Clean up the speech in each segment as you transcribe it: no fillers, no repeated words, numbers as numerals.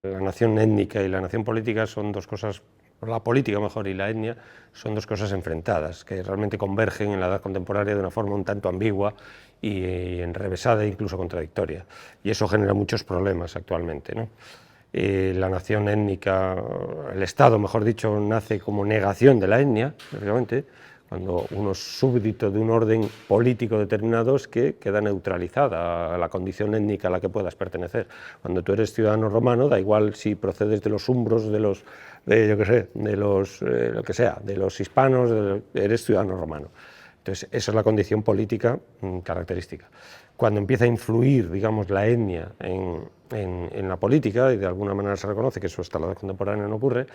La nación étnica y la nación política son dos cosas, la política mejor y la etnia son dos cosas enfrentadas, que realmente convergen en la edad contemporánea de una forma un tanto ambigua y enrevesada e incluso contradictoria. Y eso genera muchos problemas actualmente, ¿no? La nación étnica, el Estado, mejor dicho, nace como negación de la etnia, básicamente, cuando uno es súbdito de un orden político determinado es que queda neutralizada a la condición étnica a la que puedas pertenecer. Cuando tú eres ciudadano romano, da igual si procedes de los umbros, yo qué sé, de los, lo que sea, de los hispanos, eres ciudadano romano. Entonces, esa es la condición política característica. Cuando empieza a influir, digamos, la etnia en la política, y de alguna manera se reconoce que eso hasta la edad contemporánea no ocurre,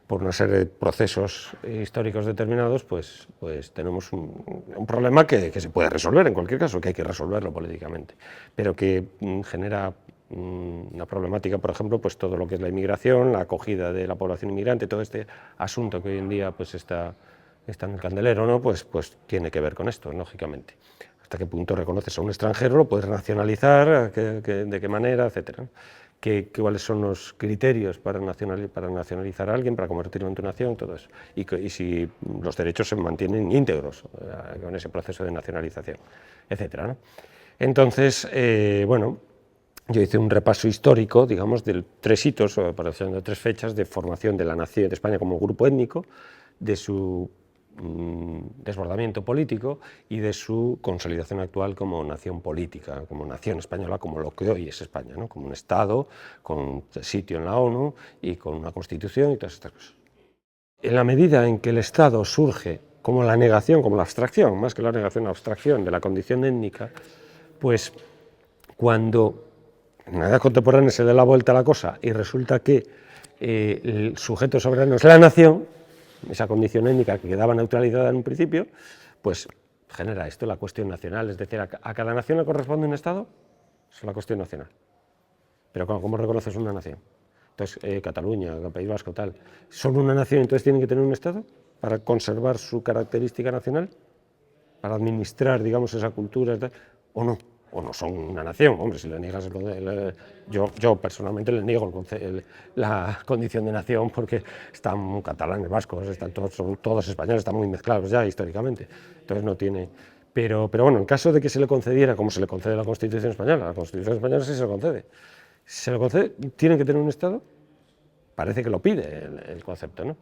por una serie de procesos históricos determinados, pues tenemos un problema que se puede resolver en cualquier caso, que hay que resolverlo políticamente, pero que genera una problemática, por ejemplo, pues todo lo que es la inmigración, la acogida de la población inmigrante, todo este asunto que hoy en día pues está en el candelero, ¿no? Pues tiene que ver con esto, lógicamente. Hasta qué punto reconoces a un extranjero, lo puedes nacionalizar, de qué manera, etcétera, ¿no? ¿Cuáles son los criterios para nacionalizar a alguien, para convertirlo en tu nación, todo eso? Y si los derechos se mantienen íntegros con ese proceso de nacionalización, etcétera, ¿no? Entonces, bueno, yo hice un repaso histórico, digamos, de 3 hitos, para de 3 fechas de formación de la nación de España como grupo étnico, de su desbordamiento político y de su consolidación actual como nación política, como nación española, como lo que hoy es España, ¿no? Como un Estado, con sitio en la ONU y con una Constitución y todas estas cosas. En la medida en que el Estado surge como la negación, como la abstracción, más que la negación, la abstracción de la condición étnica, pues cuando en la edad contemporánea se da la vuelta a la cosa y resulta que el sujeto soberano es la nación, esa condición étnica que quedaba neutralizada en un principio, pues genera esto, la cuestión nacional, es decir, a cada nación le corresponde un Estado, es la cuestión nacional. Pero ¿cómo reconoces una nación? Entonces, Cataluña, País Vasco, tal, ¿son una nación, entonces tienen que tener un Estado para conservar su característica nacional? Para administrar, digamos, esa cultura, o no son una nación. Hombre, si le niegas yo personalmente le niego la condición de nación porque están catalanes, vascos, son todos españoles, están muy mezclados ya históricamente, entonces no tiene... Pero bueno, en caso de que se le concediera, como se le concede a la Constitución española, sí se le concede, ¿tienen que tener un Estado? Parece que lo pide el concepto, ¿no?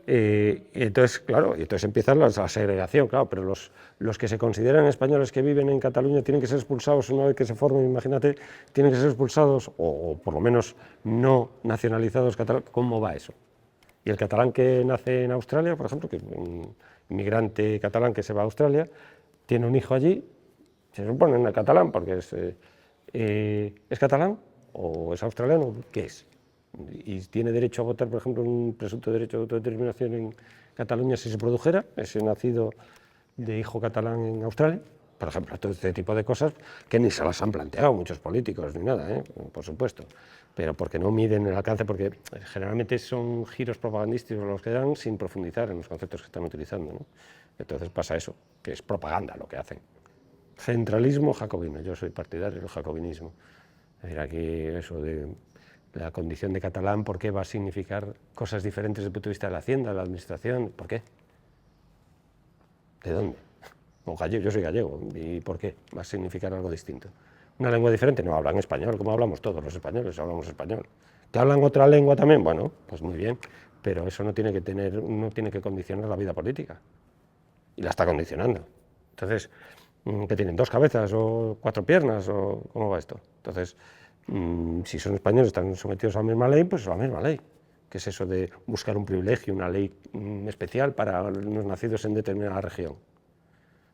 Entonces, claro, entonces empieza la segregación, claro, pero los que se consideran españoles que viven en Cataluña tienen que ser expulsados una vez que se formen, imagínate, tienen que ser expulsados o por lo menos no nacionalizados catalanes. ¿Cómo va eso? Y el catalán que nace en Australia, por ejemplo, que un inmigrante catalán que se va a Australia, tiene un hijo allí, se supone en el catalán porque ¿es catalán o es australiano? ¿Qué es? Y tiene derecho a votar, por ejemplo, un presunto derecho de autodeterminación en Cataluña si se produjera, ese nacido de hijo catalán en Australia, por ejemplo, todo este tipo de cosas que ni se las han planteado muchos políticos ni nada, por supuesto, pero porque no miden el alcance, porque generalmente son giros propagandísticos los que dan sin profundizar en los conceptos que están utilizando, ¿no? Entonces pasa eso, que es propaganda lo que hacen. Centralismo jacobino, yo soy partidario del jacobinismo. Es decir, aquí eso de la condición de catalán, ¿por qué va a significar cosas diferentes desde el punto de vista de la hacienda, de la administración? ¿Por qué? ¿De dónde? Yo soy gallego, ¿y por qué va a significar algo distinto? ¿Una lengua diferente? No, hablan español, como hablamos todos los españoles, hablamos español. ¿Que hablan otra lengua también? Bueno, pues muy bien, pero eso no tiene que condicionar la vida política. Y la está condicionando. Entonces, ¿qué tienen? ¿2 cabezas o 4 piernas? ¿O cómo va esto? Entonces, si son españoles, están sometidos a la misma ley, pues a la misma ley. ¿Qué es eso de buscar un privilegio, una ley especial para los nacidos en determinada región?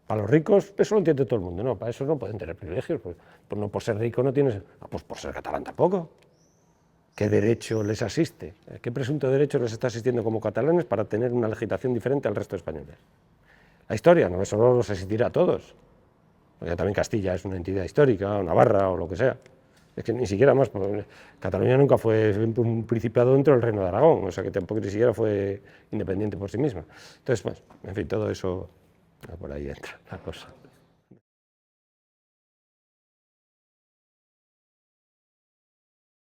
Para los ricos, eso lo entiende todo el mundo, no, para eso no pueden tener privilegios, pues no por ser rico no tienes, pues por ser catalán tampoco. ¿Qué derecho les asiste? ¿Qué presunto derecho les está asistiendo como catalanes para tener una legislación diferente al resto de españoles? La historia, no, eso no nos asistirá a todos. Porque también Castilla es una entidad histórica, o Navarra, o lo que sea. Es que ni siquiera más, porque Cataluña nunca fue un principado dentro del Reino de Aragón, o sea que tampoco ni siquiera fue independiente por sí misma. Entonces, pues, en fin, todo eso, por ahí entra la cosa.